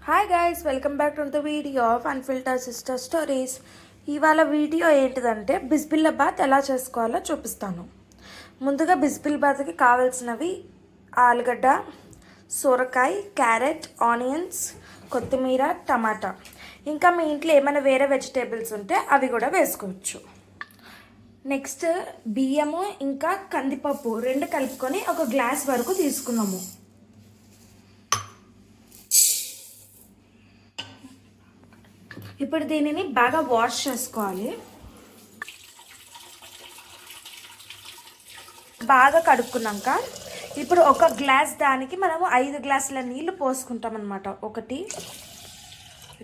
Hi guys, welcome back to the video of unfiltered sister stories. ఇవాళ video ఏంటిదంటే బిస్బిల్లాబాత్ ఎలా చేసుకోవాలో చూపిస్తాను. ముందుగా బిస్బిల్లాబాత్కి కావాల్సినవి ఆలుగడ్డ, సొరకాయ, క్యారెట్, ఆనియన్స్, కొత్తిమీర, టమాటా. ఇంకా మీ ఇంట్లో ఏమైనా వేరే వెజిటేబుల్స్ ఉంటే అవి కూడా వేసుకోవచ్చు. నెక్స్ట్ బియ్యము ఇంకా కందిపప్పు రెండు కలుపుకొని ఒక గ్లాస్ వరకు తీసుకున్నాము. ఇప్పుడు దీనిని బాగా వాష్ చేసుకోవాలి. బాగా కడుక్కున్నాక ఇప్పుడు ఒక గ్లాస్ దానికి మనము 5 గ్లాసుల నీళ్ళు పోసుకుంటాం అన్నమాట. 1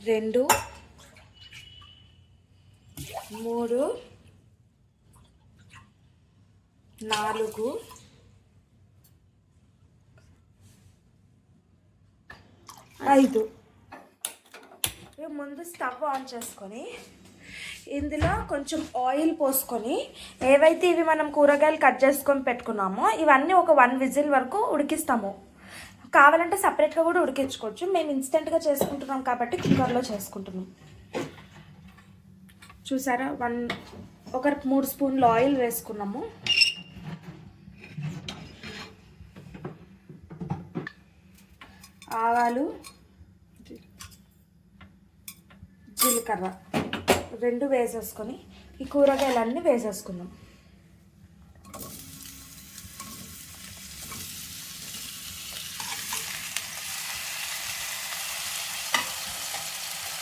2 3 4 5. ముందు స్టవ్ ఆన్ చేసుకొని ఇందులో కొంచెం ఆయిల్ పోసుకొని ఏవైతే ఇవి మనం కూరగాయలు కట్ చేసుకొని పెట్టుకున్నామో ఇవన్నీ ఒక 1 విజిల్ వరకు ఉడికిస్తాము. కావాలంటే సపరేట్గా కూడా ఉడికించుకోవచ్చు. మేము ఇన్స్టెంట్గా చేసుకుంటున్నాం కాబట్టి కుక్కర్లో చేసుకుంటున్నాం. చూసారా, ఒక 3 స్పూన్లు ఆయిల్ వేసుకున్నాము. ఆవాలు, జీలకర్ర రెండు వేసేసుకొని ఈ కూరగాయలన్నీ వేసేసుకుందాం.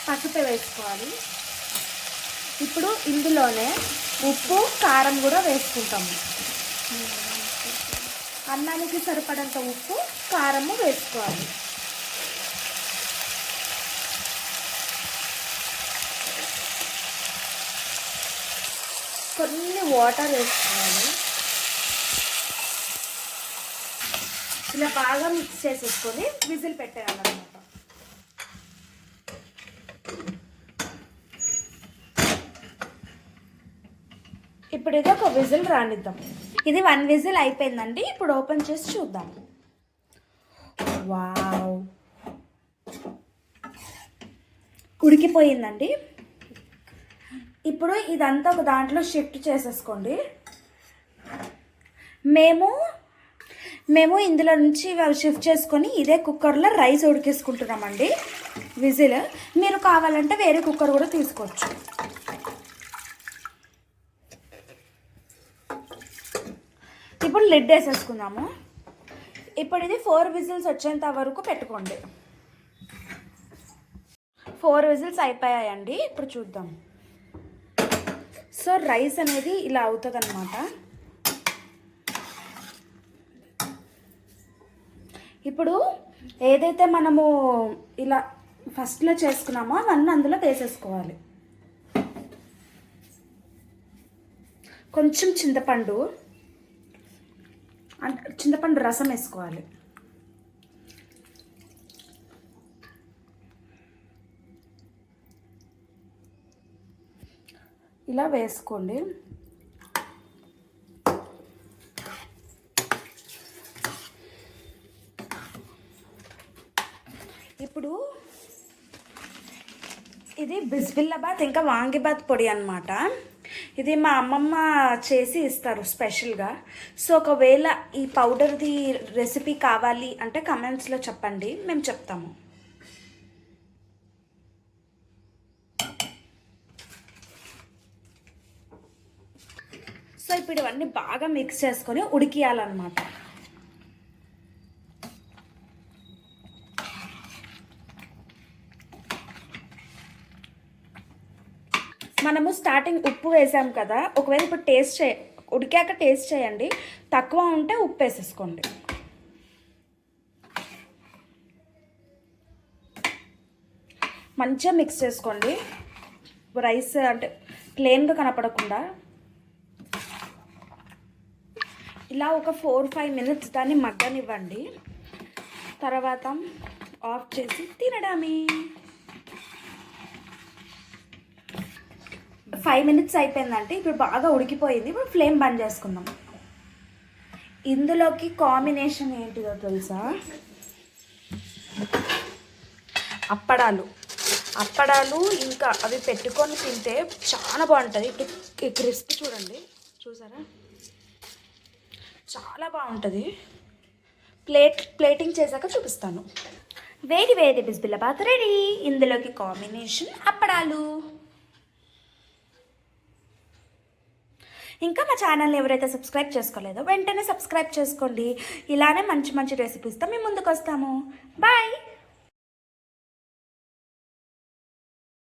పసుపు వేసుకోవాలి. ఇప్పుడు ఇందులోనే ఉప్పు, కారం కూడా వేసుకుంటాము. అన్నానికి సరిపడంత ఉప్పు, కారము వేసుకోవాలి. కొన్ని వాటర్ వేసుకోవాలి. ఇలా బాగా మిక్స్ చేసేసుకొని విజిల్ పెట్టేయాలన్నమాట. ఇప్పుడు ఇది ఒక విజిల్ రానిద్దాం. ఇది 1 విజిల్ అయిపోయిందండి. ఇప్పుడు ఓపెన్ చేసి చూద్దాం. వావ్, ఉడికిపోయిందండి. ఇప్పుడు ఇదంతా ఒక దాంట్లో షిఫ్ట్ చేసేసుకోండి. మేము ఇందులో నుంచి షిఫ్ట్ చేసుకొని ఇదే కుక్కర్లో రైస్ ఉడికేసుకుంటున్నామండి. విజిల్ మీరు కావాలంటే వేరే కుక్కర్ కూడా తీసుకోవచ్చు. ఇప్పుడు లిడ్ వేసేసుకుందాము. ఇప్పుడు ఇది 4 విజిల్స్ వచ్చేంత వరకు పెట్టుకోండి. 4 విజిల్స్ అయిపోయాయండి. ఇప్పుడు చూద్దాం. సో రైస్ అనేది ఇలా అవుతుంది అన్నమాట. ఇప్పుడు ఏదైతే మనము ఇలా ఫస్ట్లో చేసుకున్నామో అవన్నీ అందులో వేసేసుకోవాలి. కొంచెం చింతపండు రసం వేసుకోవాలి. ఇలా వేసుకోండి. ఇప్పుడు ఇది బిస్బిల్లాబాత్ ఇంకా వాంగిబాత్ పొడి అన్నమాట. ఇది మా అమ్మమ్మ చేసి ఇస్తారు స్పెషల్గా. సో ఒకవేళ ఈ పౌడర్ది రెసిపీ కావాలి అంటే కమెంట్స్లో చెప్పండి, మేము చెప్తాము. సో ఇప్పుడు ఇవన్నీ బాగా మిక్స్ చేసుకొని ఉడికియాలన్నమాట. మనము స్టార్టింగ్ ఉప్పు వేసాం కదా, ఒకవేళ ఇప్పుడు ఉడికాక టేస్ట్ చేయండి. తక్కువ ఉంటే ఉప్పు వేసేసుకోండి. మంచిగా మిక్స్ చేసుకోండి. రైస్ అంటే ప్లెయిన్గా కనపడకుండా ఇలా ఒక 4-5 మినిట్స్ దాన్ని మగ్గనివ్వండి. తర్వాత ఆఫ్ చేసి తినడమే. 5 మినిట్స్ అయిపోయిందంటే ఇప్పుడు బాగా ఉడికిపోయింది. ఇప్పుడు ఫ్లేమ్ బంద్ చేసుకుందాం. ఇందులోకి కాంబినేషన్ ఏంటిదో తెలుసా? అప్పడాలు అప్పడాలు ఇంకా అవి పెట్టుకొని తింటే చాలా బాగుంటుంది. ఇప్పుడు క్రిస్పీ చూసారా, చాలా బాగుంటుంది. ప్లేటింగ్ చేశాక చూపిస్తాను. వేడి వేడి బిస్బిల్లాబాత్ రెడీ. ఇందులోకి కాంబినేషన్ అప్పడాలు. ఇంకా మా ఛానల్ని ఎవరైతే సబ్స్క్రైబ్ చేసుకోలేదో వెంటనే సబ్స్క్రైబ్ చేసుకోండి. ఇలానే మంచి మంచి రెసిపీస్తో మేము ముందుకు వస్తాము. బాయ్.